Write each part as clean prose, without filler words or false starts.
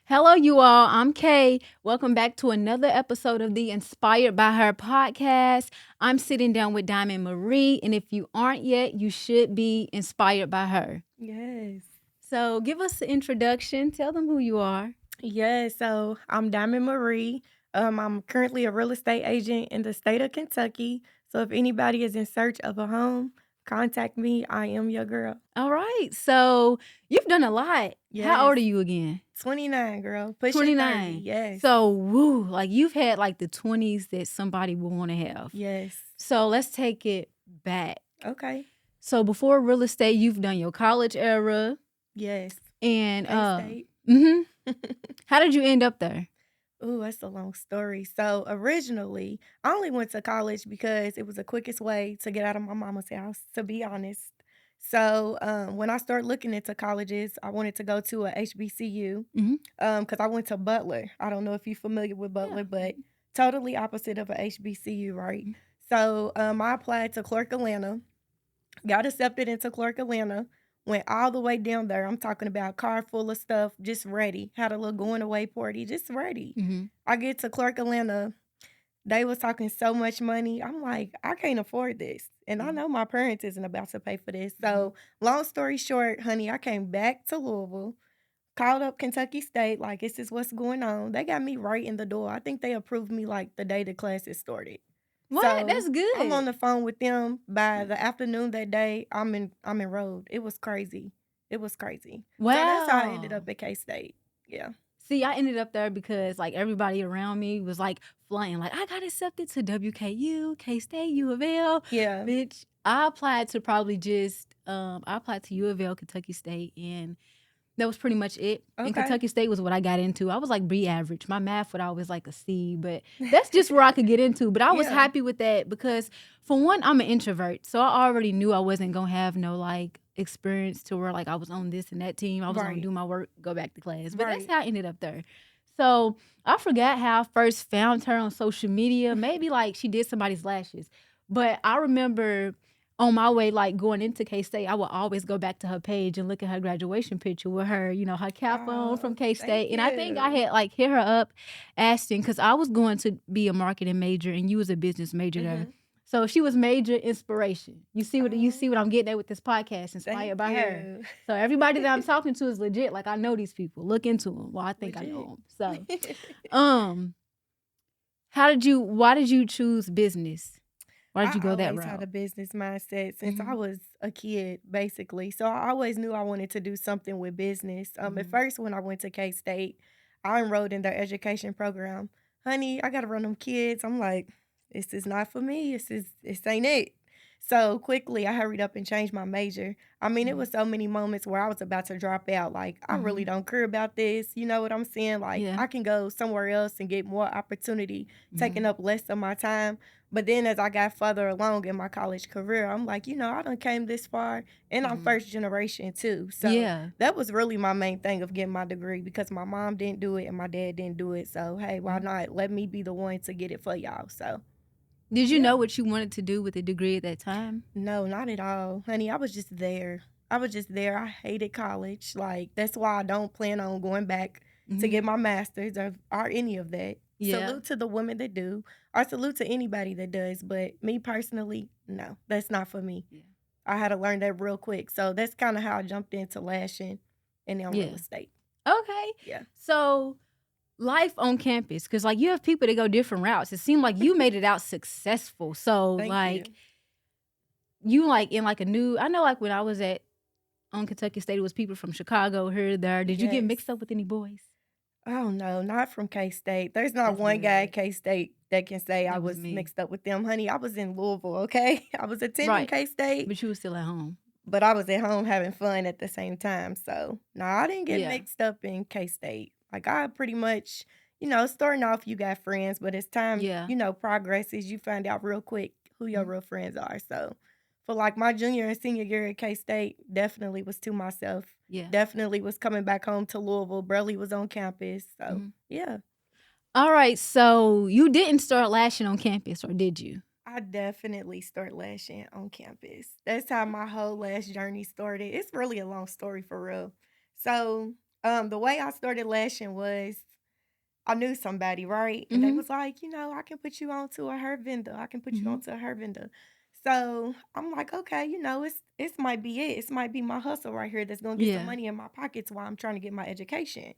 Hello, you all. I'm Kay. Welcome back to another episode of the Inspired by Her podcast. I'm sitting down with Diamond Marie, and if you aren't yet, you should be inspired by her. Yes. So, give us an introduction. Tell them who you are. Yes. So I'm Diamond Marie. I'm currently a real estate agent in the state of Kentucky. So if anybody is in search of a home, contact me. I am your girl. All right. So, you've done a lot. How Yes. old are you again? 29, girl. Pushing 30. 29. Yes. So, woo, like you've had like the 20s that somebody would want to have. Yes. So, let's take it back. Okay. So, before real estate, you've done your college era. Yes. And K-State. how did you end up there? Ooh, that's a long story. So originally, I only went to college because it was the quickest way to get out of my mama's house, to be honest. So when I started looking into colleges, I wanted to go to a HBCU Mhm. because I went to Butler. I don't know if you're familiar with Yeah. Butler, but totally opposite of a HBCU, right? Mhm. So I applied to Clark Atlanta, got accepted into Clark Atlanta, went all the way down there. I'm talking about car full of stuff, just ready. Had a little going away party, just ready. Mhm. I get to Clark Atlanta. They was talking so much money. I'm like, I can't afford this. And I Mhm. know my parents isn't about to pay for this. Mhm. So long story short, honey, I came back to Louisville, called up Kentucky State, like, this is what's going on. They got me right in the door. I think they approved me like the day the classes started. What? So That's I'm on good. the phone with them by the afternoon that day. I'm enrolled. It was crazy. It was crazy. So that's how I ended Wow. up at K State. Yeah. See, I ended up there because like everybody around me was like flying, like I got accepted to WKU, K State, U of L. Yeah. Bitch, I applied to probably just I applied to U of L, Kentucky State, and that was pretty much it. And Okay. Kentucky State was what I got into. I was like B average. My math would always like a C, but that's just where I could get into. But I was Yeah. happy with that because for one, I'm an introvert. So I already knew I wasn't gonna have no like experience to where like I was on this and that team. I was gonna Right. do my work, go back to class. But that's Right. how I ended up there. So I forgot how I first found her on social media. Maybe like she did somebody's lashes. But I remember on my way, like going into K State, I would always go back to her page and look at her graduation picture with her, her cap on from Oh, K thank State. And I think I you. had like hit her up asking because I was going to be a marketing major and you was a business major there. Mhm. So she was major inspiration. You Oh, see what I'm getting at with this podcast, thank inspired by her. you. So everybody that I'm talking to is legit. Like I know these people. Look into them. Well, I think I Legit. know them. So, um, why did you choose business? Why did you I go that always had route? a business mindset since I Mm-hmm. was a kid, basically. So I always knew I wanted to do something with business. At Mm-hmm. first, when I went to K State, I enrolled in their education program. Honey, I gotta run them kids. I'm like, this is not for me. This ain't it. So quickly, I hurried up and changed my major. I mean, it Mm-hmm. was so many moments where I was about to drop out. Like, I Mm-hmm. really don't care about this. You know what I'm saying? Like, Yeah. I can go somewhere else and get more opportunity, taking Mhm. up less of my time. But then as I got further along in my college career, I'm like, I done came this far and I'm Mhm. first generation too. So Yeah. that was really my main thing of getting my degree because my mom didn't do it and my dad didn't do it. So hey, why Mhm. not let me be the one to get it for y'all? So Did you yeah. know what you wanted to do with the degree at that time? No, not at all. Honey, I was just there. I was just there. I hated college. Like that's why I don't plan on going back to Mhm. get my master's or any of that. Yeah. Salute to the women that do, or salute to anybody that does. But me personally, no, that's not for me. Yeah. I had to learn that real quick. So that's kind of how I jumped into lashing and now real Yeah. estate. Okay. Yeah. So, life on campus, because like you have people that go different routes. It seemed like you made it out successful. So, Thank like you. you like in like a new. I know like when I was at on Kentucky State, it was people from Chicago here there. Did you get Yes. mixed up with any boys? Oh no, not from K State. There's not That's one guy at good. K State that can say I That was was me. mixed up with them, honey. I was in Louisville, okay? I was attending Right. K State, But you were still at home. but I was at home having fun at the same time. So no, I didn't get Yeah. mixed up in K State. Like I pretty much, starting off you got friends, but as time, Yeah. progresses, you find out real quick who your Mhm. real friends are. So for like my junior and senior year at K State, definitely was to myself. Yeah. Definitely was coming back home to Louisville. Burley was on campus. So Mhm. yeah. All right. So you didn't start lashing on campus, or did you? I definitely start lashing on campus. That's how my whole lash journey started. It's really a long story for real. So The way I started lashing was I knew somebody, right? And they Mhm. was like, I can put you on to a hair vendor. I can put you on Mhm. to a hair vendor. So I'm like, okay, it's might be it. It might be my hustle right here that's gonna get some Yeah. money in my pockets while I'm trying to get my education.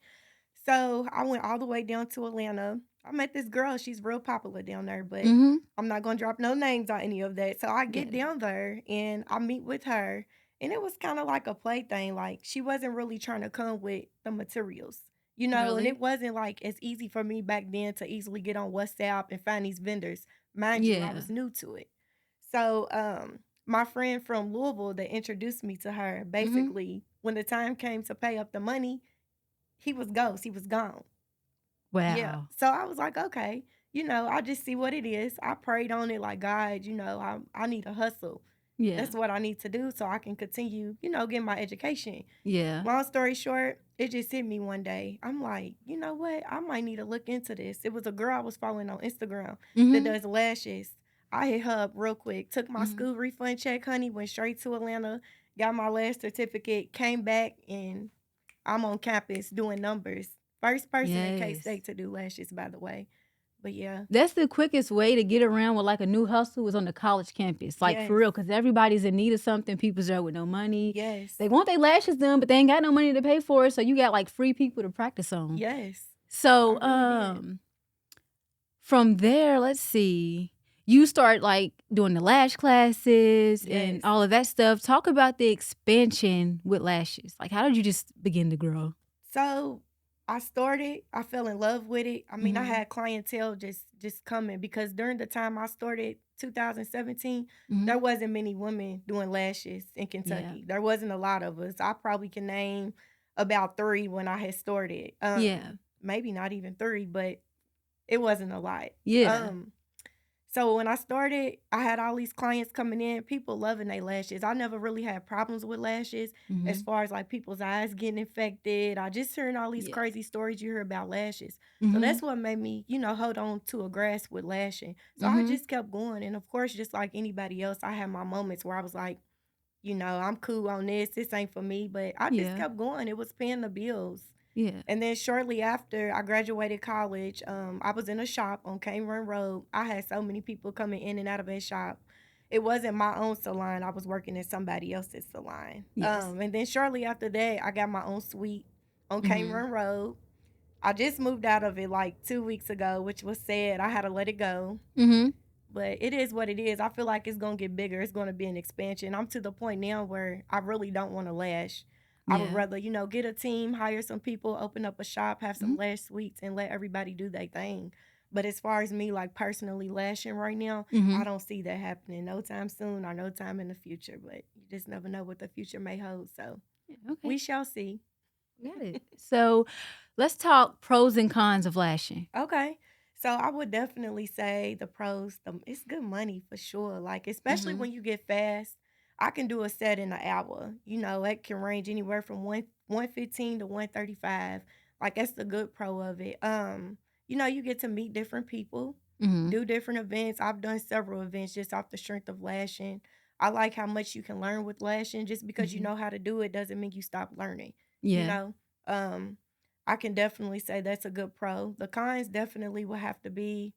So I went all the way down to Atlanta. I met this girl. She's real popular down there, but Mhm. I'm not gonna drop no names on any of that. So I get Got it. down there and I meet with her. And it was kind of like a play thing. Like she wasn't really trying to come with the materials, and it Really? wasn't like as easy for me back then to easily get on WhatsApp and find these vendors. Mind you, I Yeah. was new to it. So my friend from Louisville that introduced me to her, Mhm. basically, when the time came to pay up the money, he was ghost. He was gone. Yeah. Wow. So I was like, okay, I just see what it is. I prayed on it like, God, I need a hustle. Yeah. That's what I need to do so I can continue, getting my education. Yeah. Long story short, it just hit me one day. I'm like, you know what? I might need to look into this. It was a girl I was following on Instagram that Mhm. does lashes. I hit her up real quick, took my Mhm. school refund check, honey, went straight to Atlanta, got my lash certificate, came back, and I'm on campus doing numbers. First person in Yes. K-State to do lashes, by the way. But yeah. That's the quickest way to get around with, like, a new hustle is on the college campus, like, for Yes. real, because everybody's in need of something, people's there with no money. Yes. They want their lashes done, but they ain't got no money to pay for it, so you got, like, free people to practice on. Yes. I So, really did. from there, let's see, you start, like, doing the lash classes and Yes. all of that stuff. Talk about the expansion with lashes. Like, how did you just begin to grow? So I fell in love with it. I mean, I Mhm. had clientele just coming because during the time I started, 2017, there Mhm. wasn't many women doing lashes in Yeah. Kentucky. There wasn't a lot of us. I probably can name about 3 when I had started. Yeah. Maybe not even 3, but it wasn't a lot. Yeah. Um So when I started, I had all these clients coming in, people loving their lashes. I never really had problems with lashes as Mhm. far as like people's eyes getting infected. I just hearing all these Yeah. crazy stories you hear about lashes. So that's Mhm. what made me, hold on to a grasp with lashing. So I Mhm. just kept going. And of course, just like anybody else, I had my moments where I was like, I'm cool on this. This ain't for me. But I just Yeah. kept going. It was paying the bills. Yeah. And then shortly after I graduated college, I was in a shop on Cane Run Road. I had so many people coming in and out of that shop. It wasn't my own salon. I was working in somebody else's salon. Yes. And then shortly after that, I got my own suite on Cane Mhm. Run Road. I just moved out of it like 2 weeks ago, which was sad. I had to let it go. Mhm. But it is what it is. I feel like it's gonna get bigger. It's gonna be an expansion. I'm to the point now where I really don't want to lash. I would Yeah. rather, get a team, hire some people, open up a shop, have some Mhm. lash suites, and let everybody do their thing. But as far as me, like personally lashing right now, I Mhm. don't see that happening no time soon or no time in the future. But you just never know what the future may hold. So Yeah, we okay. shall see. Got it. So, let's talk pros and cons of lashing. Okay. So I would definitely say the pros, it's good money for sure. Like, especially Mhm. when you get fast. I can do a set in an hour. It can range anywhere from 115 to 135. Like that's the good pro of it. You get to meet different people, Mhm. do different events. I've done several events just off the strength of lashing. I like how much you can learn with lashing. Just because you Mhm. know how to do it doesn't mean you stop learning, you Yeah. know? Um, I can definitely say that's a good pro. The cons definitely will have to be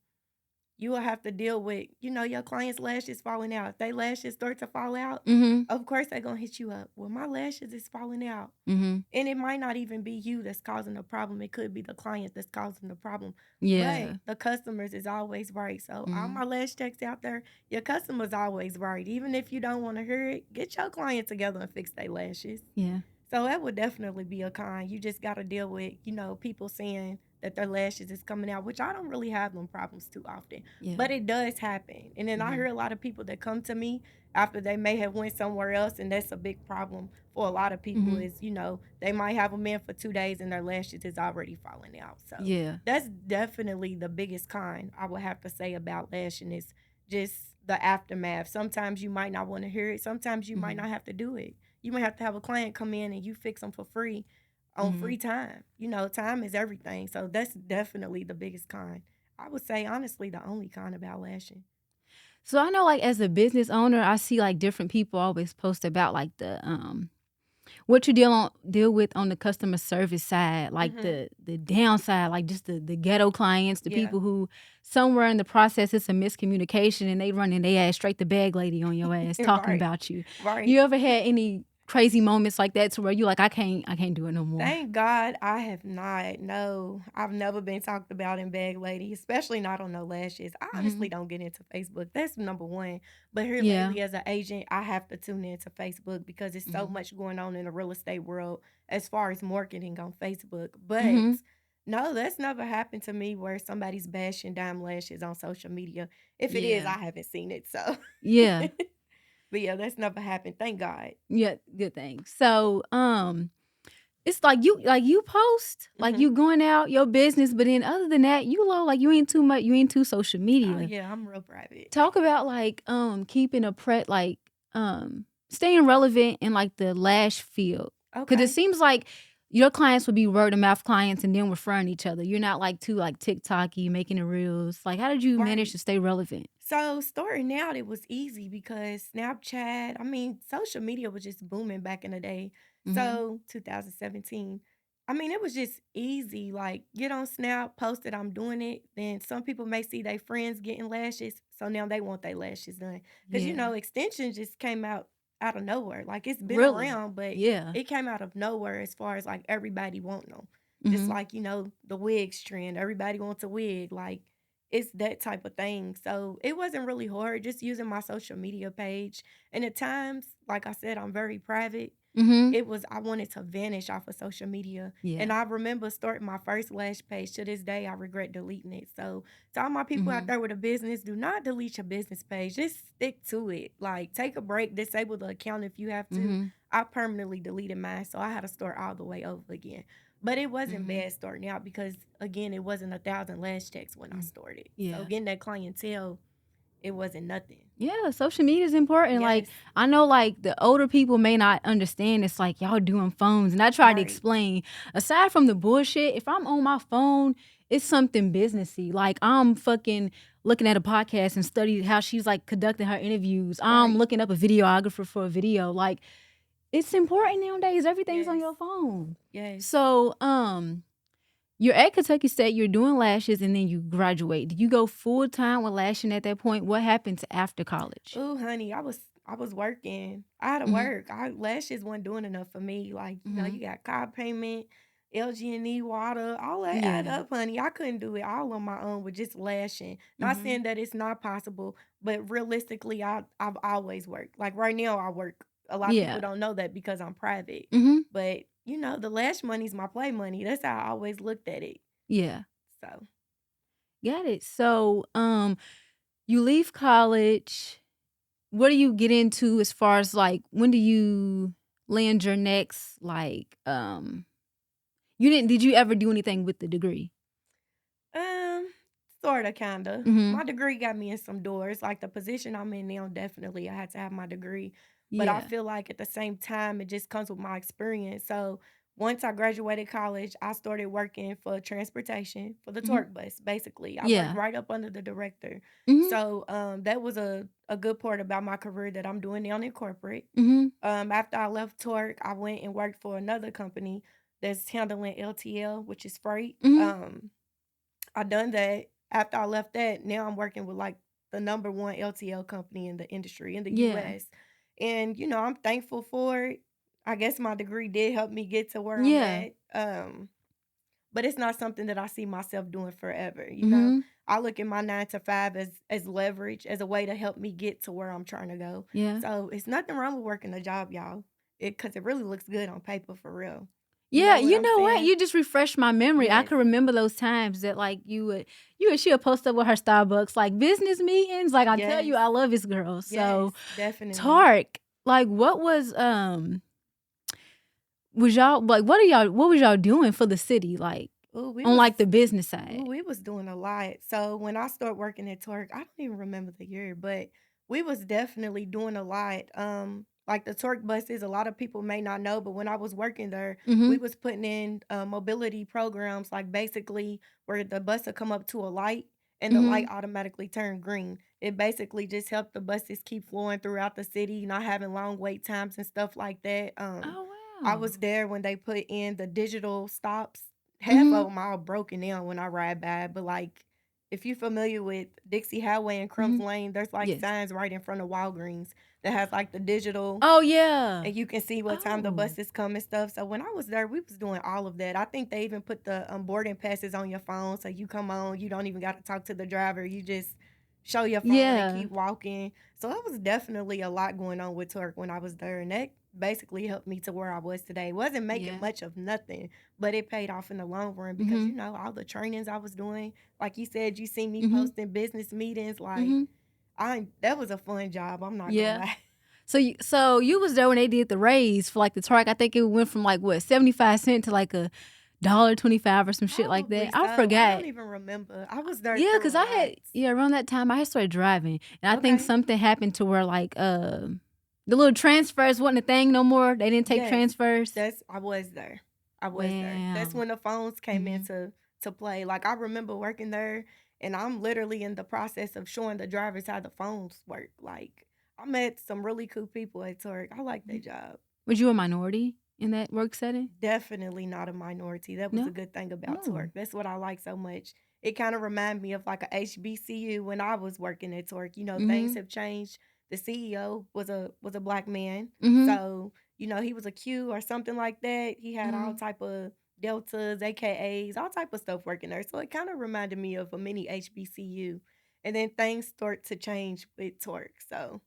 you will have to deal with, your client's lashes falling out. If they lashes start to fall out, Mhm. of course they're gonna hit you up. Well, my lashes is falling out. Mhm. And it might not even be you that's causing the problem. It could be the client that's causing the problem. But Yeah. the customers is always right. So all Mhm. my lash techs out there, your customer's always right. Even if you don't want to hear it, get your client together and fix their lashes. Yeah. So that would definitely be a con. You just gotta deal with, people saying that their lashes is coming out, which I don't really have them problems too often. Yeah. But it does happen. And then I hear Mhm. a lot of people that come to me after they may have went somewhere else, and that's a big problem for a lot of people Mhm. is, they might have them in for 2 days and their lashes is already falling out. So Yeah. that's definitely the biggest con I would have to say about lashing is just the aftermath. Sometimes you might not want to hear it. Sometimes you might Mhm. not have to do it. You might have to have a client come in and you fix them for free on Mhm. free time. Time is everything. So that's definitely the biggest con. I would say honestly the only con about lashing. So I know, like, as a business owner, I see, like, different people always post about, like, the, what you deal with on the customer service side, like Mhm. the downside, like just the ghetto clients, the Yeah. people who somewhere in the process it's a miscommunication and they running their ass straight to bag lady on your ass talking Right. about you. Right. You ever had any crazy moments like that to where you like I can't do it no more? Thank God I have not. No, I've never been talked about in Bag Lady, especially not on no lashes. I Hmm. honestly don't get into Facebook. That's number one. But here Yeah. lately, as an agent, I have to tune into Facebook because there's so Hmm. much going on in the real estate world as far as marketing on Facebook. But Hmm. no, that's never happened to me where somebody's bashing dime lashes on social media. If it is, Yeah. I haven't seen it. So, Yeah. but yeah, that's never happened. Thank God. Yeah. Good thing. So, it's like you post, like Hmm. you going out your business, but then other than that, you low, like you ain't too social Oh, media. yeah, I'm real private. Talk about like keeping staying relevant in like the lash field. Cause it Okay. seems like your clients would be word of mouth clients and then referring each other. You're not like too like TikToky, making the reels. Like how did you manage Right. to stay relevant? So starting out, it was easy because Snapchat, I mean, social media was just booming back in the day. Mm-hmm. So 2017. I mean, it was just easy. Like, get on Snap, post it, I'm doing it. Then some people may see their friends getting lashes. So now they want their lashes done. Because, Yeah. extensions just came out of nowhere. Like, it's been Really? around, but Yeah. it came out of nowhere as far as like everybody wanting them. Just Mm-hmm. like, the wigs trend. Everybody wants a wig. Like, it's that type of thing. So it wasn't really hard just using my social media page. And at times, like I said, I'm very private. Mm-hmm. It was I wanted to vanish off of social media. And Yeah. I remember starting my first Lash page. To this day, I regret deleting it. So to all my people out Mm-hmm. there with a business, do not delete your business page. Just stick to it. Like take a break, disable the account if you have to. Mm-hmm. I permanently deleted mine, so I had to start all the way over again. But it wasn't Mm-hmm. bad starting out because again, it wasn't 1,000 lash checks when I started. So Yeah. getting that clientele, it wasn't nothing. Yeah, social media is important. Like, Yes. I know, like, the older people may not understand. It's like y'all doing phones. And I tried to Right. explain, aside from the bullshit, if I'm on my phone, it's something businessy. Like, I'm fucking looking at a podcast and studied how she's like conducting her interviews. I'm Right. looking up a videographer for a video. Like, it's important nowadays. Everything's on Yes. your phone. Yes. So, you're at Kentucky State, you're doing lashes, and then you graduate. Did you go full time with lashing at that point? What happens after college? Oh, honey, I was working. I had to Mhm, work. I lashes wasn't doing enough for me. Like, you mhm. got car payment, LG&E water, all that add Yeah. up, honey. I couldn't do it all on my own with just lashing. Not Mhm. saying that it's not possible, but realistically, I've always worked. Like right now, I work. A lot of Yeah. people don't know that because I'm private. Mhm. But the lash money's my play money. That's how I always looked at it. Yeah. So, Got it. So, you leave college. What do you get into as far as like when do you land your next like you didn't did you ever do anything with the degree? um, sorta, kinda. Mhm. My degree got me in some doors. Like the position I'm in now, definitely I had to have my degree. But I Yeah. feel like at the same time, it just comes with my experience. So once I graduated college, I started working for transportation for the Mhm. torque bus. Basically, I worked Yeah. right up under the director. Mhm. So that was a good part about my career that I'm doing now in corporate. Mhm. After I left Torque, I went and worked for another company that's handling LTL, which is freight. Mhm. I done that. After I left that, now I'm working with like the number one LTL company in the industry in the Yeah. US. And I'm thankful for it. I guess my degree did help me get to where I'm Yeah. at. But it's not something that I see myself doing forever. Mhm. I look at my 9 to 5 as leverage, as a way to help me get to where I'm trying to go. Yeah. So it's nothing wrong with working a job, y'all. Because it really looks good on paper for real. You Yeah, know what you I'm know what? saying? You just refreshed my memory. I Yes. could remember those times that like she'll post up with her Starbucks like business meetings. Like I tell you, Yes. I love this girl. Yes, So definitely. Tark, like was y'all like what was y'all doing for the city? Like Ooh, we on was like the business side. we was doing a lot. So when I started working at Torque, I don't even remember the year, but we was definitely doing a lot. Like the Torque buses, a lot of people may not know, but when I was working there, we Mhm. was putting in mobility programs, like basically where the bus would come up to a light and the light Mhm. automatically turn green. It basically just helped the buses keep flowing throughout the city, not having long wait times and stuff like that. Oh I Oh. was there when they put in the digital stops. Half Mhm. of them all broken down when I ride by, but, like, if you familiar with Dixie Highway and Crumbs Mhm. Lane, there's, like, Yes. signs right in front of Walgreens that has, like, the digital Oh, yeah. and you can see what time the Oh. buses come and stuff. So when I was there, we was doing all of that. I think they even put the, boarding passes on your phone, so you come on, you don't even gotta talk to the driver, you just show your phone and Yeah. keep walking. So it was definitely a lot going on with Torque when I was there, and that basically helped me to where I was today. Wasn't making Yeah. much of nothing, but it paid off in the long run because, Mhm. all the trainings I was doing, like you said, you see me Mhm. posting business meetings, like, Mhm. I that was a fun job, I'm not gonna Yeah. lie. So you was there when they did the raise for, like, the Target. I think it went from, like, what, 75 cents to, like, a dollar 25 or some shit like that. Probably I so, I forgot. don't even remember. I was there Yeah, through cause a I lot. had around that time, I had started driving, and I think Okay. something happened to where, like, the little transfers wasn't a thing no more. They didn't take Yes, transfers. that's I was there. I was there. That's Wow. when the phones came Mhm. into to play. Like, I remember working there, and I'm literally in the process of showing the drivers how the phones work. Like, I met some really cool people at Torque. I like Mhm. that job. Was you a minority in that work setting? Definitely not a minority. That was a No? good thing about Oh. Torque. That's what I like so much. It kind of reminded me of like a HBCU when I was working at Torque. Things Mhm. have changed. The CEO was a black man. Mhm. So, he was a Q or something like that. He had all Mhm. type of deltas, AKAs, all type of stuff working there. So it kind of reminded me of a mini HBCU. And then things start to change with Torque. So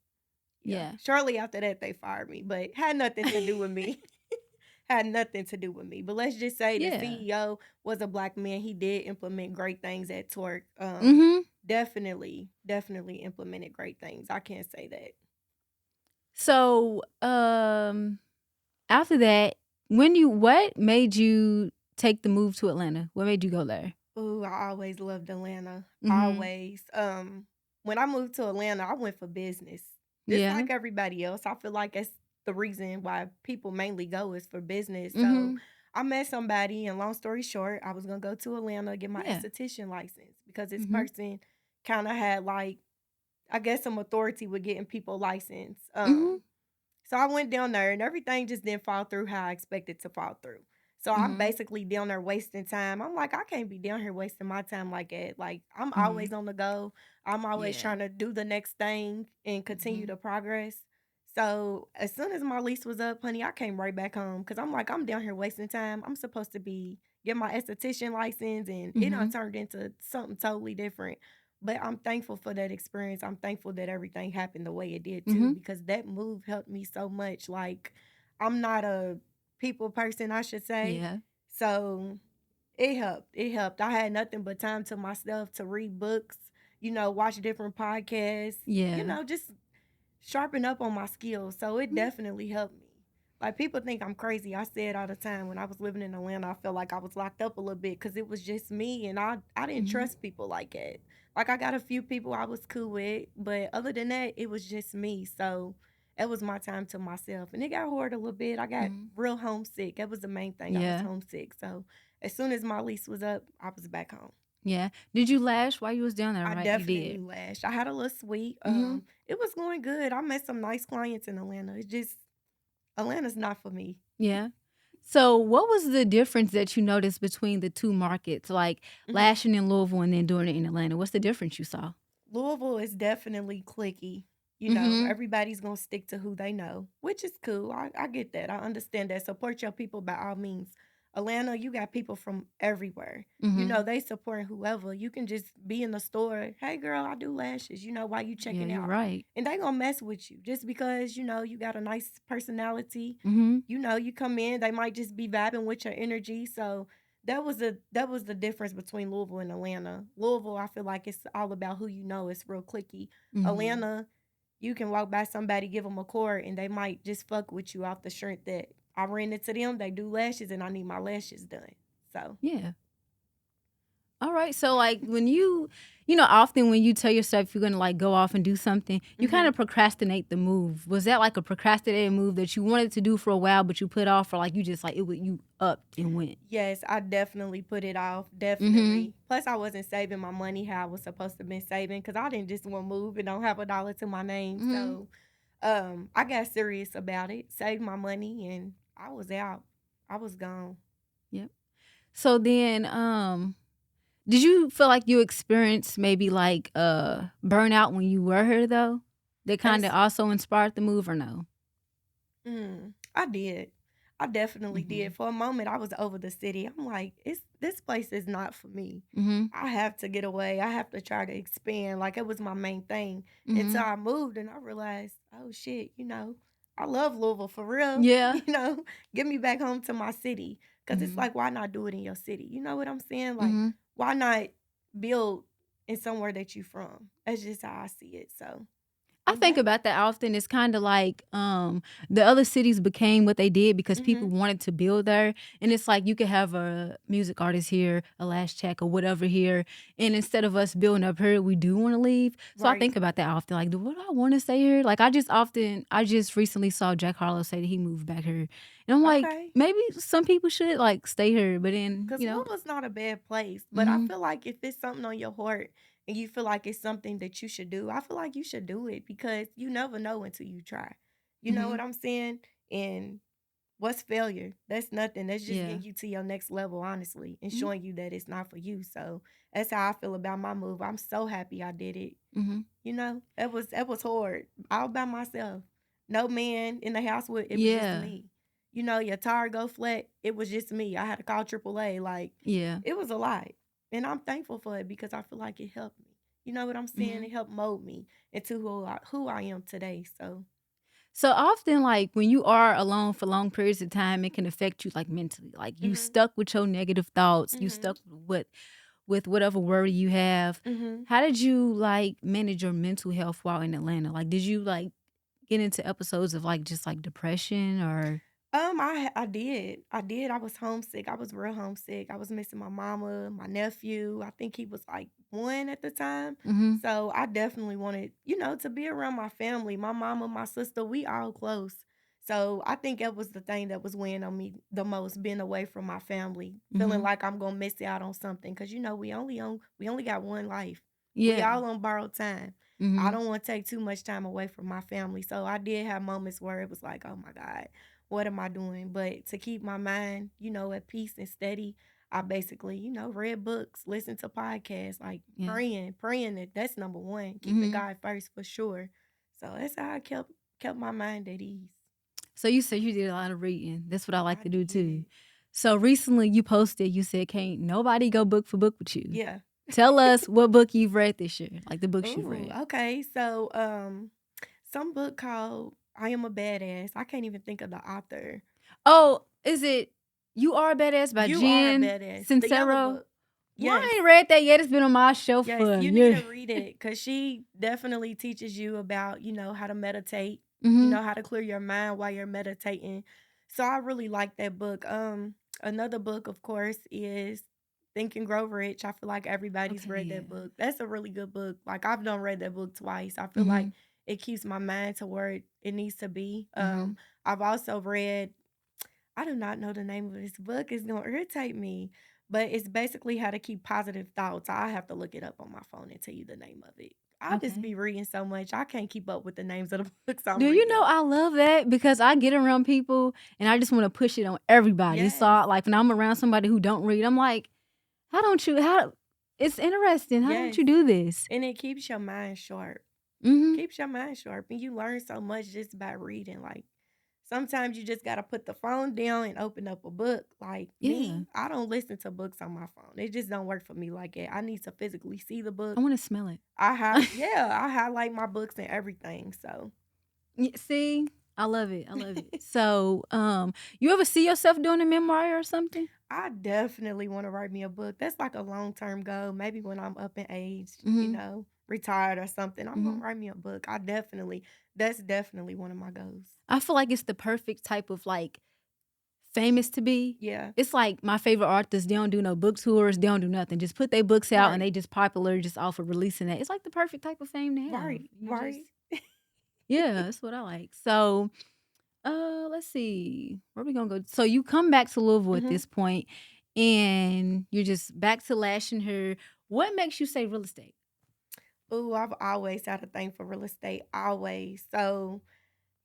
yeah. Yeah. Shortly after that they fired me, but had nothing to do with me. Had nothing to do with me. But let's just say the Yeah. CEO was a black man. He did implement great things at Torque. Mhm. Definitely implemented great things. I can't say that. So, after that, what made you take the move to Atlanta? What made you go there? Ooh, I always loved Atlanta. Mhm. Always. When I moved to Atlanta, I went for business. Just Yeah. like everybody else. I feel like that's the reason why people mainly go is for business. So Mhm. I met somebody, and long story short, I was gonna go to Atlanta get my Yeah. esthetician license because this Mhm. person kind of had like I guess some authority with getting people licensed. Mhm. So I went down there and everything just didn't fall through how I expected to fall through. So I'm Mhm. basically down there wasting time. I'm like, I can't be down here wasting my time like that. Like I'm Mhm. always on the go. I'm always Yeah. trying to do the next thing and continue Mhm. to progress. So as soon as my lease was up, honey, I came right back home because I'm like, I'm down here wasting time. I'm supposed to be get my esthetician license and it done Mhm. turned into something totally different. But I'm thankful for that experience. I'm thankful that everything happened the way it did too, Mhm. because that move helped me so much. Like, I'm not a people person, I should say. Yeah. So it helped. It helped. I had nothing but time to myself to read books, watch different podcasts, Yeah. just sharpen up on my skills. So it Mhm. definitely helped me. Like people think I'm crazy. I say it all the time. When I was living in Atlanta, I felt like I was locked up a little bit because it was just me, and I didn't Mhm. trust people like that. Like I got a few people I was cool with, but other than that, it was just me. So it was my time to myself, and it got hard a little bit. I got Mhm. real homesick. That was the main thing. I was Yeah. homesick. So as soon as my lease was up, I was back home. Yeah. Did you lash while you was down there, I right? You definitely did. lashed. I had a little suite. Mhm. It was going good. I met some nice clients in Atlanta. It's just Atlanta's not for me. Yeah. So, what was the difference that you noticed between the 2 markets, like Mhm. lashing in Louisville and then doing it in Atlanta? What's the difference you saw? Louisville is definitely clicky. Mhm. Everybody's gonna stick to who they know, which is cool. I get that. I understand that. Support your people by all means. Atlanta, you got people from everywhere. Mhm. They support whoever. You can just be in the store. Hey girl, I do lashes, while you Yeah, checking you're out. right. And they gonna mess with you just because, you got a nice personality. Mhm. You come in, they might just be vibing with your energy. So that was the difference between Louisville and Atlanta. Louisville, I feel like it's all about who you know. It's real clicky. Mhm. Atlanta, you can walk by somebody, give them a cord, and they might just fuck with you off the strength that I ran into them. They do lashes, and I need my lashes done. So Yeah. Alright, so, like, when often when you tell yourself you're gonna, like, go off and do something, you kinda mhm. procrastinate the move. Was that, like, a procrastinated move that you wanted to do for a while, but you put off, or, like, you just, like, you up and went? Yes, I definitely put it off. Mhm. Definitely. Plus, I wasn't saving my money how I was supposed to been saving because I didn't just want to move and don't have a dollar to my name. Mhm. So I got serious about it, saved my money, and I was out. I was gone. Yep. So then, did you feel like you experienced maybe like burnout when you were here though? That kind of That's also inspired the move or no? I did. I definitely did. Mhm. For a moment, I was over the city. I'm like, it's this place is not for me. Mhm. I have to get away. I have to try to expand. Like it was my main thing until Mhm. I moved and I realized, oh shit, I love Louisville for real. Yeah. Get me back home to my city. Cause it's Mhm. like, why not do it in your city? You know what I'm saying? Like, Mhm. why not build in somewhere that you from? That's just how I see it. So, I think yeah. about that often. It's kind of like the other cities became what they did because Mm-hmm. people wanted to build there. And it's like you could have a music artist here, a Lash check or whatever here. And instead of us building up here, we do want to leave. So I Right. think about that often. Like, do what I want to stay here? Like I just recently saw Jack Harlow say that he moved back here. And I'm like, Okay. maybe some people should like stay here. But then, Cause Louisville's not a bad place, but I mhm, feel like if it's something on your heart and you feel like it's something that you should do, I feel like you should do it because you never know until you try. You know mhm, what I'm saying? And what's failure? That's nothing. That's just yeah. getting you to your next level, honestly, and Mhm, showing you that it's not for you. So that's how I feel about my move. I'm so happy I did it. mhm, That was hard. All by myself. No man in the house with it was just yeah. me. Your tire go flat, it was just me. I had to call AAA. Like, Yeah. it was a lot. And I'm thankful for it because I feel like it helped me. You know what I'm saying? Mhm. It helped mold me into who I am today. So So often, like when you are alone for long periods of time, it can affect you like mentally. Like you mhm. stuck with your negative thoughts, you Mhm. stuck with whatever worry you have. Mhm. How did you like manage your mental health while in Atlanta? Like, did you like get into episodes of like just like depression or? I did. I did. I was homesick. I was real homesick. I was missing my mama, my nephew. I think he was like 1 at the time. Mm-hmm. So I definitely wanted, to be around my family. My mama, my sister, we all close. So I think that was the thing that was weighing on me the most, being away from my family, feeling Mm-hmm. like I'm gonna miss out on something. Cause we only got one life. We Yeah. all on borrowed time. I Mm-hmm. don't want to take too much time away from my family. So I did have moments where it was like, oh my God, what am I doing? But to keep my mind, at peace and steady, I basically, read books, listened to podcasts, like Yeah. praying that's number one, keeping Mm-hmm. God first for sure. So that's how I kept my mind at ease. So you said you did a lot of reading. That's what I like I to do too. did. So recently you posted, you said, can't nobody go book for book with you. Yeah. Tell us what book you've read this year, like the books you've Ooh, read. okay. So some book called I Am a Badass. I can't even think of the author. Oh, is it You Are a Badass by You Are a Jen Badass. The yellow Sincero? book. Well, I Yes. ain't read that yet. It's been on my shelf Yes, for a you need year. to read it because she definitely teaches you about, how to meditate, Mhm. how to clear your mind while you're meditating. So I really like that book. Another book, of course, is Think and Grow Rich. I feel like everybody's Okay, read that yeah. book. That's a really good book. Like I've done read that book twice. I feel like Mhm. it keeps my mind to where it needs to be. Mhm. I've also read I do not know the name of this book. It's gonna irritate me, but it's basically how to keep positive thoughts. I have to look it up on my phone and tell you the name of it. I just Okay. be reading so much, I can't keep up with the names of the books I'm Do you know reading. I love that because I get around people and I just want to push it on everybody. So Yes, like when I'm around somebody who don't read, I'm like, how don't you how it's interesting. How don't yes, you do this? and it keeps your mind sharp. Mhm. Keeps your mind sharp, and you learn so much just by reading. Like sometimes you just gotta put the phone down and open up a book. Like Yeah. me, I don't listen to books on my phone. It just don't work for me like that. I need to physically see the I book. want to smell it. I highlight my books and everything. So See, I love it. I love it. So, you ever see yourself doing a memoir or something? I definitely want to write me a book. That's like a long term goal. Maybe when I'm up in age, Mhm. retired or something, I'm gonna Mhm. write me a book. That's definitely one of my goals. I feel like it's the perfect type of like famous to be. Yeah, It's like my favorite artists, they don't do no book tours, they don't do nothing. Just put their books out and right, they just popular just off of releasing that. It's like the perfect type of fame to have. right, You just right. yeah, that's what I like. So, let's see. Where we gonna go? So you come back to Louisville at hmm this point and you're just back to lashing her. What makes you say real estate? Ooh, I've always had a thing for real estate. Always. So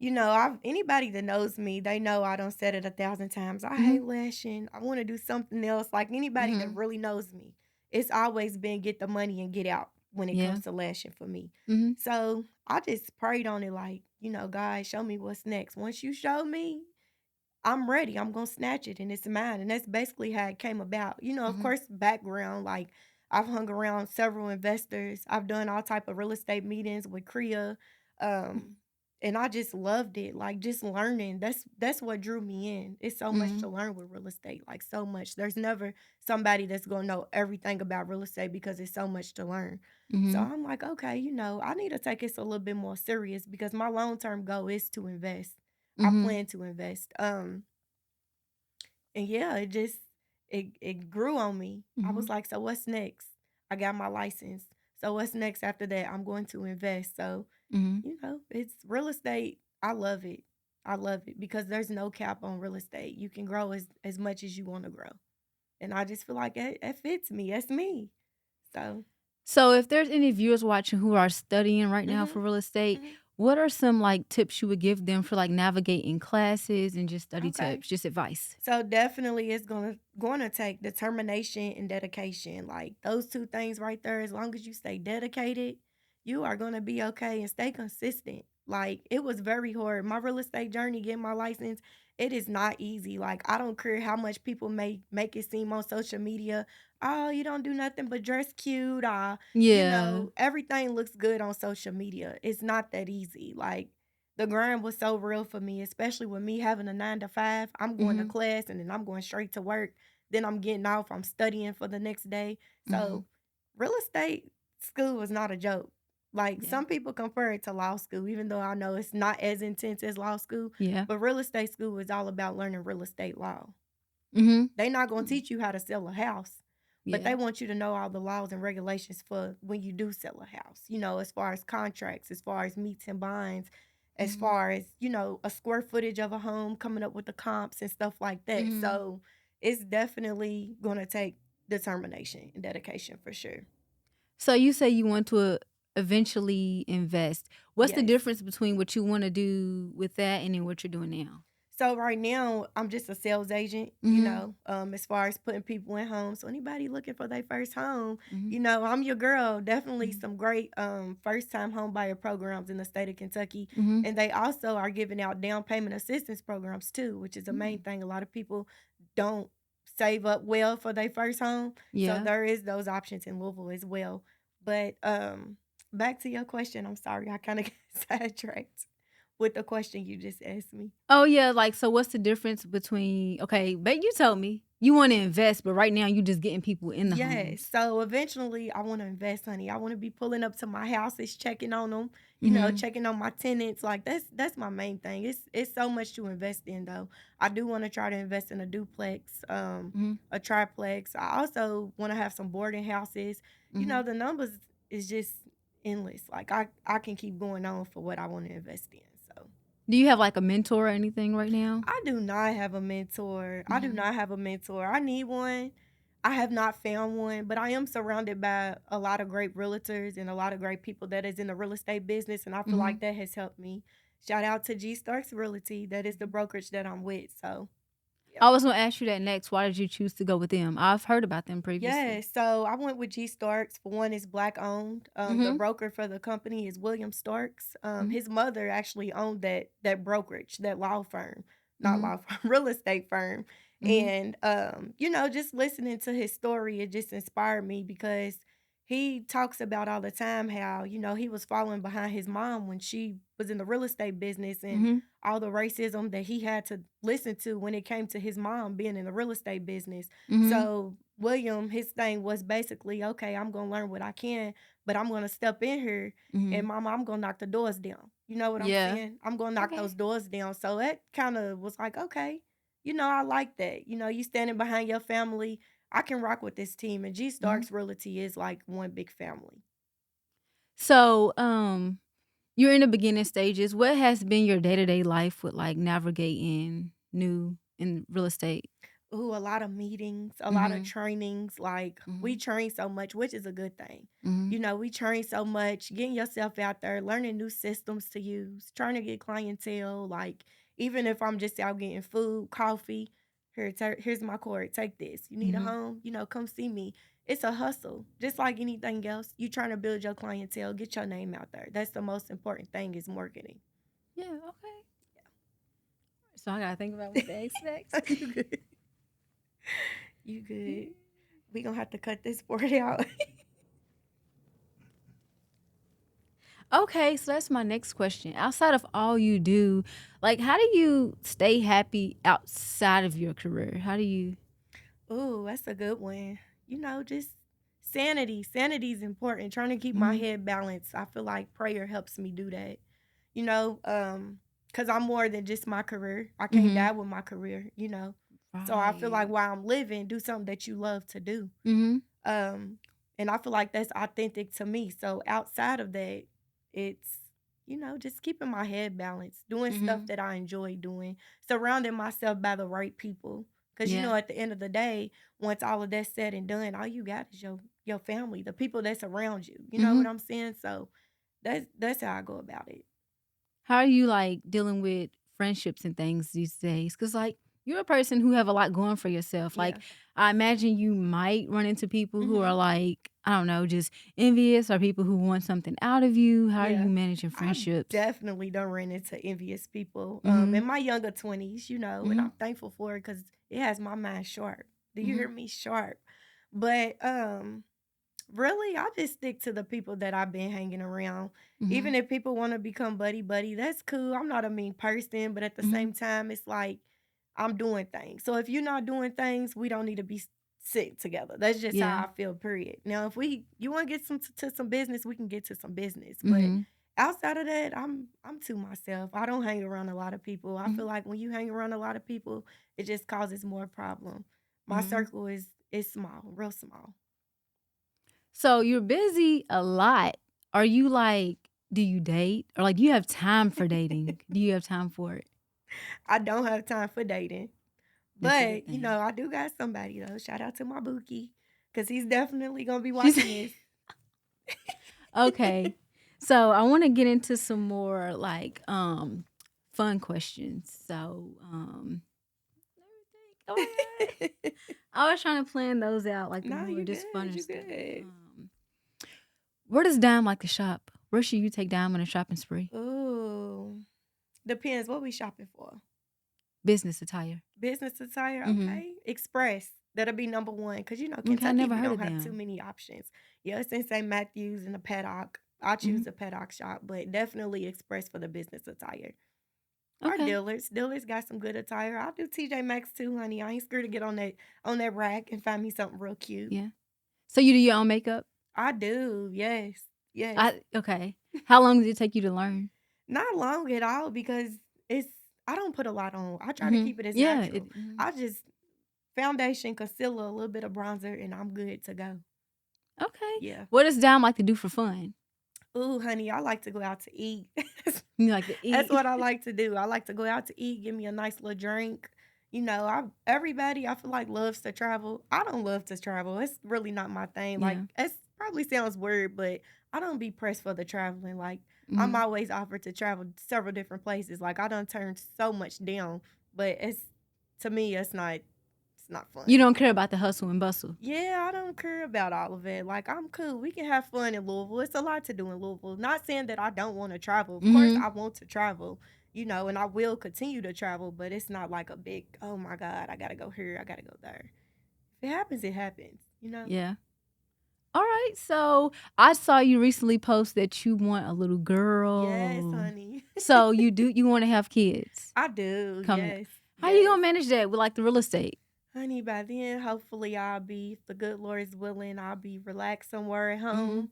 I've anybody that knows me, they know I don't said it 1,000 times. I hate Mhm. lashing. I wanna do something else. Like, anybody that Mhm. really knows me, it's always been get the money and get out when it Yeah. comes to lashing for me. Mhm. So, I just prayed on it like, "God, show me what's next. Once you show me, I'm ready. I'm gonna snatch it and it's mine." And that's basically how it came about. Of Mhm. course, background, like I've hung around several investors. I've done all type of real estate meetings with Korea. Um, and I just loved it. Like just learning. That's what drew me in. It's so much to Mhm. learn with real estate. Like so much. There's never somebody that's gonna know everything about real estate because it's so much to learn. So Mhm. I'm like, okay, I need to take this a little bit more serious because my long-term goal is to invest. I Mhm. plan to invest. And yeah, it grew on me. I was Mhm. like, "So what's next?" I got my license. So what's next after that? I'm going to invest. So, Mhm. it's real estate. I love it. I love it because there's no cap on real estate. You can grow as much as you want to grow. And I just feel like it fits me. That's me. So, So if there's any viewers watching who are studying right now for mhm. real estate, Mhm. what are some, like, tips you would give them for, like, navigating classes and just study Okay. tips, just advice? So definitely it's gonna take determination and dedication. Like those two things right there, as long as you stay dedicated, you are gonna be okay and stay consistent. Like it was very hard. My real estate journey, getting my license, it is not easy. Like I don't care how much people may make it seem on social media. Oh, you don't do nothing but dress cute. Yeah. Everything looks good on social media. It's not that easy. Like the grind was so real for me, especially with me having a 9 to 5. I'm going to Mhm. class and then I'm going straight to work. Then I'm getting off. I'm studying for the next day. Mhm. So, real estate school was not a joke. Like Yeah. some people compare it to law school, even though I know it's not as intense as law school. Yeah. But real estate school is all about learning real estate law. Mhm. They not gonna Mm. teach you how to sell a house, but Yeah. they want you to know all the laws and regulations for when you do sell a house, as far as contracts, as far as meets and binds, as Mhm. far as, a square footage of a home, coming up with the comps and stuff like that. Mhm. So it's definitely gonna take determination and dedication for sure. So you say you want to eventually invest. What's the Yes. difference between what you wanna do with that and then what you're doing now? So right now, I'm just a sales agent, Mhm. as far as putting people in homes. So anybody looking for their first home, Mhm. I'm your girl. Definitely Mhm. some great first time home buyer programs in the state of Kentucky. Mhm. And they also are giving out down payment assistance programs too, which is the main Mm. thing. A lot of people don't save up well for their first home. So Yeah. there is those options in Louisville as well. But back to your question. I'm sorry, I kind of got sidetracked with the question you just asked me. Oh, yeah, like, so what's the difference between okay, but you told me you wanna invest, but right now you just getting people in the Yes. homes. So eventually I want to invest, honey. I want to be pulling up to my houses, checking on them, Mhm. checking on my tenants. Like that's my main thing. It's so much to invest in though. I do want to try to invest in a duplex, Mhm. a triplex. I also want to have some boarding houses. Mhm. The numbers is just endless. Like I can keep going on for what I want to invest in. So Do you have, like, a mentor or anything right now? I do not have a mentor. I do Mhm. not have a mentor. I need one. I have not found one, but I am surrounded by a lot of great realtors and a lot of great people that is in the real estate business, and I feel like Mhm. that has helped me. Shout out to G Starks Realty. That is the Mhm. brokerage that I'm with. So, yep. I was gonna ask you that next. Why did you choose to go with them? I've heard about them Yeah, previously. so I went with G Starks. For one, it's black owned. The Mhm. broker for the company is William Starks. Mhm. His mother actually owned that brokerage, that law firm, not Mhm. law firm, real estate firm. Mhm. And just listening to his story, it just inspired me because he talks about all the time how, he was following behind his mom when she was in the real estate business and Mhm. all the racism that he had to listen to when it came to his mom being in the real estate business. Mhm. So William, his thing was basically, okay, I'm gonna learn what I can, but I'm gonna step in here and Mhm. mama, I'm gonna knock the doors down. You know what I'm Yeah. saying? I'm gonna knock Okay. those doors down. So that kind of was like, okay, I like that. You standing behind your family. I can rock with this team. And G Mhm. Starks Realty is like one big family. So, you're in the beginning stages. What has been your day-to-day life with, like, navigating new in real estate? Ooh, a lot of meetings, a lot of Mhm. trainings, like, we Mhm. train so much, which is a good thing. Mhm. You know, we train so much, getting yourself out there, learning new systems to use, trying to get clientele, like, even if I'm just out getting food, coffee, here's my cord, take this. You need a Mhm. home? Come see me. It's a hustle, just like anything else. You trying to build your clientele, get your name out there. That's the most important thing is marketing. Yeah, okay. So I gotta think about what to ask next. You good. You good. We gonna have to cut this part out. Okay, so that's my next question. Outside of all you do, like how do you stay happy outside of your career? How do you Ooh, that's a good one. Just sanity. Sanity is important. Trying to keep my Mhm. head balanced. I feel like prayer helps me do that. You know, because I'm more than just my career. I can't die Mhm. with my career. So I feel like Right. while I'm living, do something that you love to do. Mhm. Um, and I feel like that's authentic to me. So outside of that, it's just keeping my head balanced, doing stuff Mhm. that I enjoy doing, surrounding myself by the right people. Cause Yeah. at the end of the day, once all of that's said and done, all you got is your family, the people that's around you. You know what Mhm. I'm saying? So that's how I go about it. How are you like dealing with friendships and things these days? Cuz like you're a person who have a lot going for yourself. Like Yeah. I imagine you might run into people who are Mhm. like, I don't know, just envious or people who want something out of you. How are you Yeah. managing I friendships? definitely don't run into envious people, in Mhm. my younger 20s, and Mhm. I'm thankful for it because it has my mind sharp. Do you hear Mhm. me? Sharp. But, really, I just stick to the people that I've been hanging around. Mhm. Even if people wanna become buddy, that's cool. I'm not a mean person, but at the Mhm. same time, it's like I'm doing things. So if you're not doing things, we don't need to be sitting together. That's just Yeah. how I feel, period. Now, if you wanna get to some business, we can get to some business. But Mhm. outside of that, I'm to myself. I don't hang around a lot of people. I Mhm. feel like when you hang around a lot of people, it just causes more problem. My Mhm. circle is small, real small. So you're busy a lot. Are you like do you date or like do you have time for dating? Do you have time for it? I don't have time for dating. That's a good But, thing. I do got somebody though. Shout out to my bookie. Cause he's definitely gonna be She's watching this. okay. So I want to get into some more like fun questions. So let me think. Oh my god. I was trying to plan those out like the No, more you just good. funner You stuff. good. Where does Dime like to shop? Where should you take Dime on a shopping spree? Ooh. Depends what we shopping for. Business attire. Business attire, Mm-hmm. okay. Express. That'll be number one. Cause Okay, I Kentucky, never we heard don't of have too them. many options. Yeah, it's in St. Matthews and the paddock. I Mm-hmm. choose the paddock shop, but definitely Express for the business attire. Our Okay. dealers. Dealers got some good attire. I'll do TJ Maxx too, honey. I ain't scared to get on that rack and find me something real cute. Yeah. So you do your own makeup? I do. Yes. Yes. I okay. How long did it take you to learn? Not long at all because it's I don't put a lot on. I try to Mhm. keep it as Yeah, natural. mhm. I just foundation, concealer, a little bit of bronzer, and I'm good to go. Okay. Yeah. What does Dom like to do for fun? Ooh, honey, I like to go out to eat. You like to That's eat? what I like to do. I like to go out to eat, give me a nice little drink. Everybody I feel like loves to travel. I don't love to travel. It's really not my thing. Like Yeah. it probably sounds weird, but I don't be pressed for the traveling. Like I'm Mhm. always offered to travel several different places. Like I done turned so much down, but it's to me it's not You fun. don't care about the hustle and bustle. Yeah, I don't care about all of it. Like, I'm cool. We can have fun in Louisville. It's a lot to do in Louisville. Not saying that I don't want to travel. Of course, Mhm. I want to travel, and I will continue to travel, but it's not like a big, oh my God, I got to go here, I got to go there. If it happens, it happens. Yeah. Alright, so I saw you recently post that you want a little Yes, girl. honey. So you wanna have kids I do. coming up. Yes. How you Yes. gonna manage that with, like, the real estate? Honey, by then, hopefully, if the good Lord is willing, I'll be relaxed somewhere at Mhm. home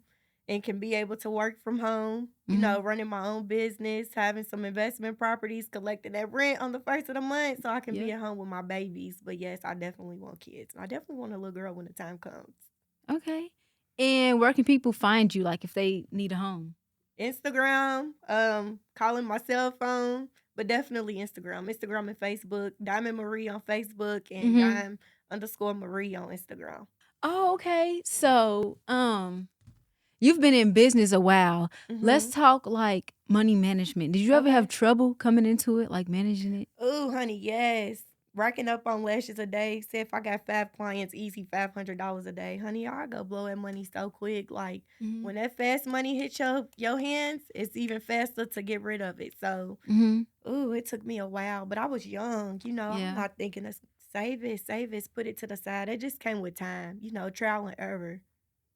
and can be able to work from home, Mhm. running my own business, having some investment properties, collecting that rent on the first of the month so I can be Yeah. at home with my babies. But yes, I definitely want kids. And I definitely want a little girl when the time comes. Okay. And where can people find you, like, if they need a home? Instagram, calling my cell phone. but definitely Instagram. Instagram and Facebook. Diamond Marie on Facebook and Mhm. Dime_Marie on Instagram. Oh, okay. So, you've been in business a while. Let's Mhm. talk like money management. Did you ever have Okay. trouble coming into it, like managing it? Ooh, honey, yes. Racking up on lashes a day. Say if I got 5 clients, easy $500 a day. Honey, I go blow that money so quick. Like Mhm. when that fast money hits your hands, it's even faster to get rid of it. So, Mhm. ooh, it took me a while, but I was young. I'm Yeah. not thinking of save it, put it to the side. It just came with time. Trial and error.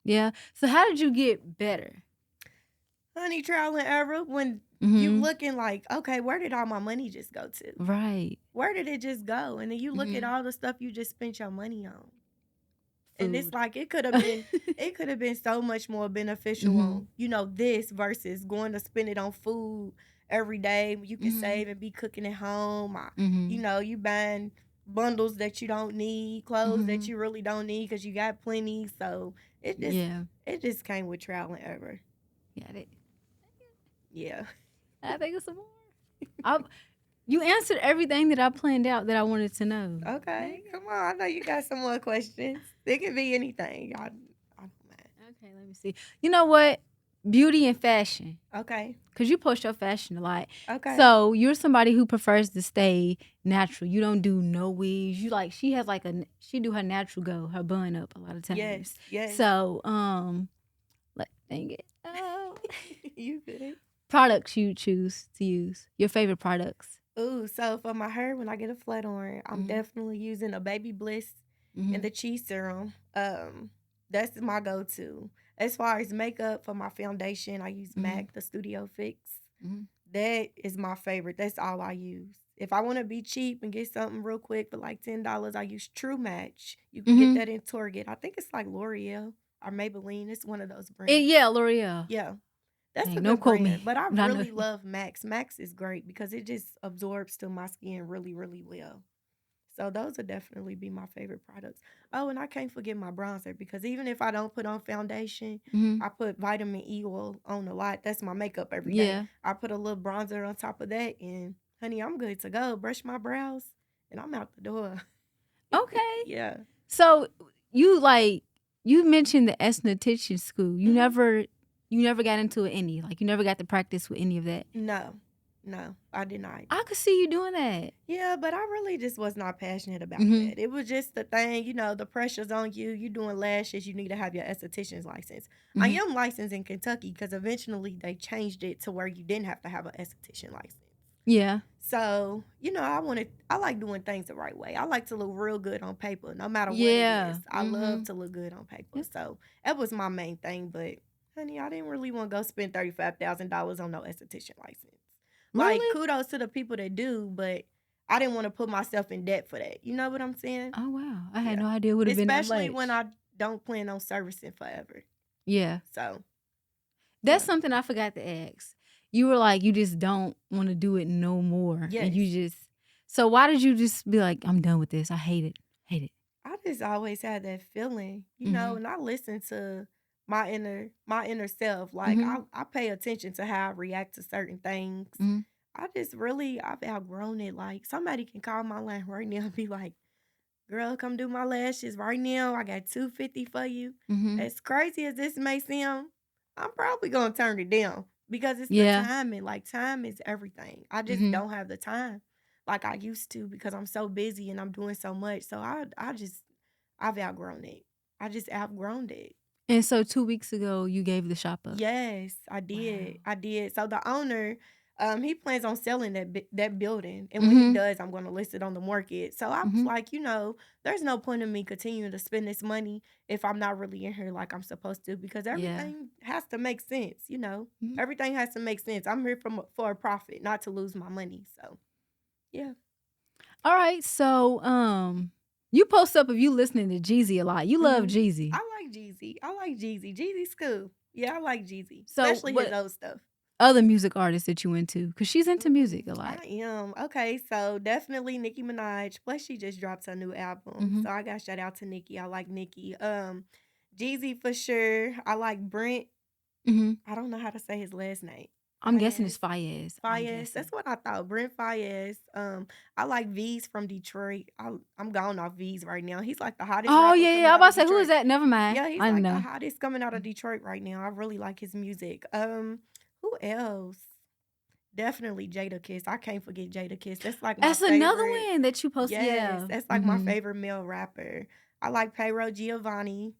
Yeah. So how did you get better? Honey, trial and error. When you Mhm. looking like, okay, where did all my money just go to? Right. Where did it just go? And then you look at Mhm. all the stuff you just spent your money on. And it's Food. like it could have been so much more beneficial Mhm. on, this versus going to spend it on food every day. You can Mhm. save and be cooking at home. Mhm. You buying bundles that you don't need, clothes that Mhm. you really don't need because you got plenty. So it just Yeah. it just came with trial and error. Got it. Yeah. I think it's some more. I You answered everything that I planned out that I wanted to know. Okay. Dang it. Come on. I know you got some more questions. It can be anything. I don't mind. Okay, let me see. You know what? Beauty and fashion. Okay. Cause you post your fashion a lot. Okay. So you're somebody who prefers to stay natural. You don't do no weaves. She has like she do her natural go, her bun up a lot of times. Yes. Yes. So like dang it. You good. Products you choose to use. Your favorite products. Ooh, so for my hair, when I get a flat on, I'm Mhm. definitely using a Baby Bliss and Mhm. the cheese serum. That's my go-to. As far as makeup for my foundation, I use Mhm. MAC, the Studio Fix. Mhm. That is my favorite. That's all I use. If I want to be cheap and get something real quick for like $10, I use True Match. You can get Mhm. that in Target. I think it's like L'Oreal or Maybelline. It's one of those brands. Yeah, L'Oreal. Yeah. That's a Dang, don't good quote brand, me. but I But I know. really love Max. Max is great because it just absorbs to my skin really, really well. So those would definitely be my favorite products. Oh, and I can't forget my bronzer because even if I don't put on foundation, Mhm. I put vitamin E oil on a lot. That's my makeup every day. Yeah. I put a little bronzer on top of that, and honey, I'm good to go. Brush my brows, and I'm out the door. Okay. Yeah. So you mentioned the esthetician school. Hmm. You never got into it any. Like you never got to practice with any of that. No, no, I did not. I could see you doing that. Yeah, but I really just was not passionate about Mhm. that. It was just the thing, the pressure's on you. You doing lashes, you need to have your esthetician's license. I Mhm. am licensed in Kentucky because eventually they changed it to where you didn't have to have an esthetician license. Yeah. So, I like doing things the right way. I like to look real good on paper, no matter what it is. Yeah. I love Mhm. to look good on paper. Yep. So that was my main thing. But honey, I didn't really want to go spend $35,000 on no esthetician license. Like, Really? kudos to the people that do, but I didn't want to put myself in debt for that. You know what I'm saying? Oh wow. I had Yeah. no idea it would have been that Especially when much. I don't plan on servicing forever. Yeah. So, That's yeah. something I forgot to ask. You were like you just don't want to do it no more, and Yes. you just. So why did you just be like I'm done with this? I hate it. Hate it. I just always had that feeling, Mhm. and I listen to my inner self. Like Mhm. I pay attention to how I react to certain things. Mhm. I've outgrown it. Like somebody can call my line right now and be like, "Girl, come do my lashes right now. I got 250 for you." Mhm. As crazy as this may seem, I'm probably gonna turn it down because it's the Yeah. timing. Like time is everything. I just Mhm. don't have the time like I used to because I'm so busy and I'm doing so much. So I've outgrown it. I just outgrown it. And so 2 weeks ago, you gave the shop up. Yes, I Wow. did. I did. So the owner, he plans on selling that building, and when he Mhm. does, I'm going to list it on the market. So I was Mhm. like, there's no point in me continuing to spend this money if I'm not really in here like I'm supposed to, because Yeah. everything has to make sense. Mhm. Everything has to make sense. I'm here for a profit, not to lose my money. So yeah. All right. So, you post up if you listening to Jeezy a lot. You love Hmm. Jeezy. I like Jeezy. I like Jeezy. Jeezy's cool. Yeah, I like Jeezy, So, especially his what old stuff. other music artists that you into? Cause she's into music a lot. I am. Okay, so definitely Nicki Minaj. Plus she just dropped a new album. Mhm. So I got shout out to Nicki. I like Nicki. Jeezy for sure. I like Brent. Mhm. I don't know how to say his last name. I'm guessing it's Fayez. I'm Fayez, guessing. that's what I thought. Brent Fayez. I like V's from Detroit. I'm gone off V's right now. He's like the hottest Oh rapper yeah, coming yeah. I'm out about of to say who is Detroit. that? Never mind. Yeah, he's I like the know. hottest coming out of Detroit right now. I really like his music. Who else? Definitely Jada Kiss. I can't forget Jada Kiss. That's like my That's another favorite. one that you posted. Yes, Yeah. that's like my favorite male rapper. I like Payro Giovanni.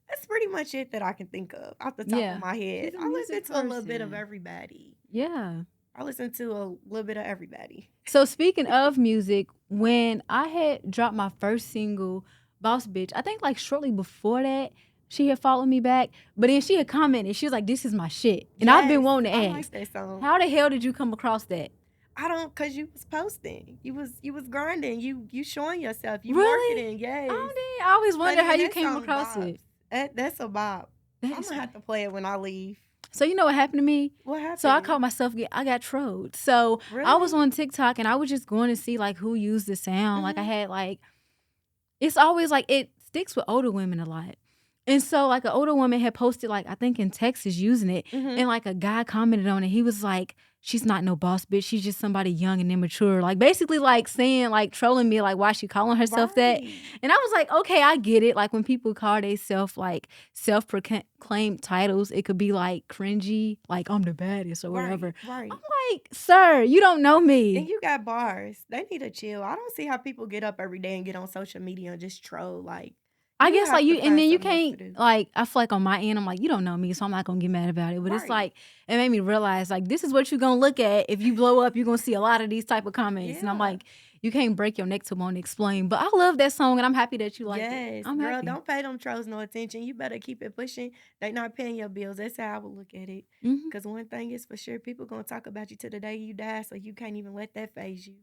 That's pretty much it that I can think of off the top of Yeah. my She's head. a I music listen to a little bit of person. everybody. Yeah. I listen to a little bit of everybody. So speaking of music, when I had dropped my first single, Boss Bitch, I think like shortly before that, she had followed me back. But then she had commented. She was like, "This is my shit." And I've been Yes, wanting to I ask, like that song. how the hell did you come across that? I don't, cause you was posting. You was grinding. You showing yourself. You Really? marketing. Yes. Oh, dang. I always wonder Honey, how and you that came song across bops. it. That's a bop. That I'm is gonna have crazy. to play it when I leave. So you know what happened to me? What So I happened? caught myself I got trolled. So I was Really? on TikTok and I was just going to see like who used the sound. Like I Mhm. had like it's always like it sticks with older women a lot. And so like an older woman had posted like I think in Texas using it Mhm. and like a guy commented on it. He was like, "She's not no boss bitch. She's just somebody young and immature." Like basically like saying like trolling me like why she calling herself that. Right. And I was like, "Okay, I get it." Like when people call themselves like self-proclaimed titles, it could be like cringy, like I'm the baddest or whatever. I'm Right. like, "Sir, you don't know And me." you got bars. They need to chill. I don't see how people get up every day and get on social media and just troll. Like, I you guess have like to you and find then you something else to can't do. like I feel like on my end I'm like you don't know me so I'm not gonna get mad about it but it's Right. like it made me realize like this is what you're gonna look at if you blow up you're gonna see a lot of these type of comments and I'm Yeah. like you can't break your neck to want to explain but I love that song and I'm happy that you liked it. Yes, I'm girl, happy. don't pay them trolls no attention. You better keep it pushing. They not paying your bills. That's how I would look at it. Hmm. Cause one thing is for sure, people gonna talk about you to the day you die, so you can't even let that phase you.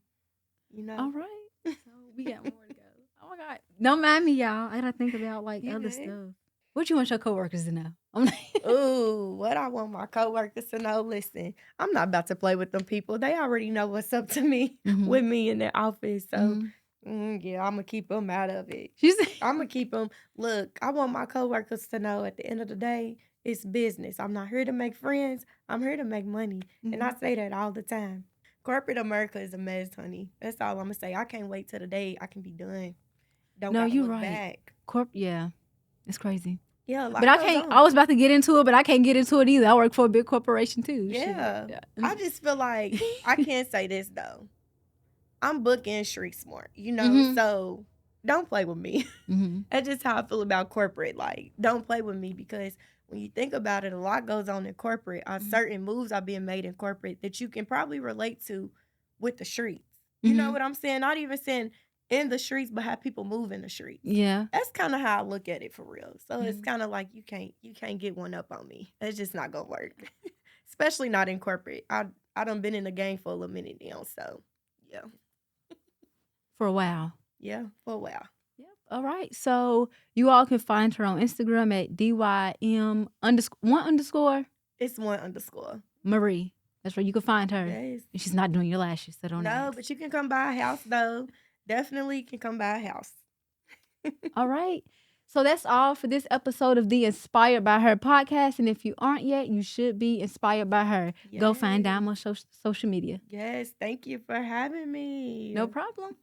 You know? All right, so we got more to go. Oh my god, don't mind me y'all, I gotta think about like You other good? stuff. What you want your coworkers to know? I'm like Ooh, what I want my coworkers to know. Listen, I'm not about to play with them people. They already know what's up to me hmm with me in their office. So, hmm yeah, I'm gonna keep them out of it. she's I'm gonna keep them. Look, I want my coworkers to know at the end of the day, it's business. I'm not here to make friends. I'm here to make money, and I Mhm. say that all the time. Corporate America is a mess, honey. That's all I'm gonna say. I can't wait till the day I can be done. Don't No, gotta you're look right. back. Yeah, it's crazy. Yeah, a But lot I goes can't. on. I was about to get into it, but I can't get into it either. I work for a big corporation too. Shit. Yeah, Yeah. I just feel like I can't say this though. I'm booking street smart, Mhm. so don't play with me. Mhm. That's just how I feel about corporate. Like, don't play with me because when you think about it, a lot goes on in corporate. Mhm. Certain moves are being made in corporate that you can probably relate to with the streets. You know Mhm. what I'm saying? Not even saying in the streets, but how people move in the streets. Yeah. That's kind of how I look at it for real. So it's Mhm. kind of like you can't get one up on me. It's just not gonna work. Especially not in corporate. I done been in the game for a little minute now, so yeah. For a while. Yeah, for a while. Yep. All right. So you all can find her on Instagram at dym underscore one underscore It's one underscore. Marie. That's where you can find her. Yes. And she's not doing your lashes, so don't No, ask. but you can come by a house though. Definitely can come by a house. All right. So that's all for this episode of the Inspired by Her podcast. And if you aren't yet, you should be inspired by her. Go find Yes. Dime on social media. Yes. Thank you for having me. No problem.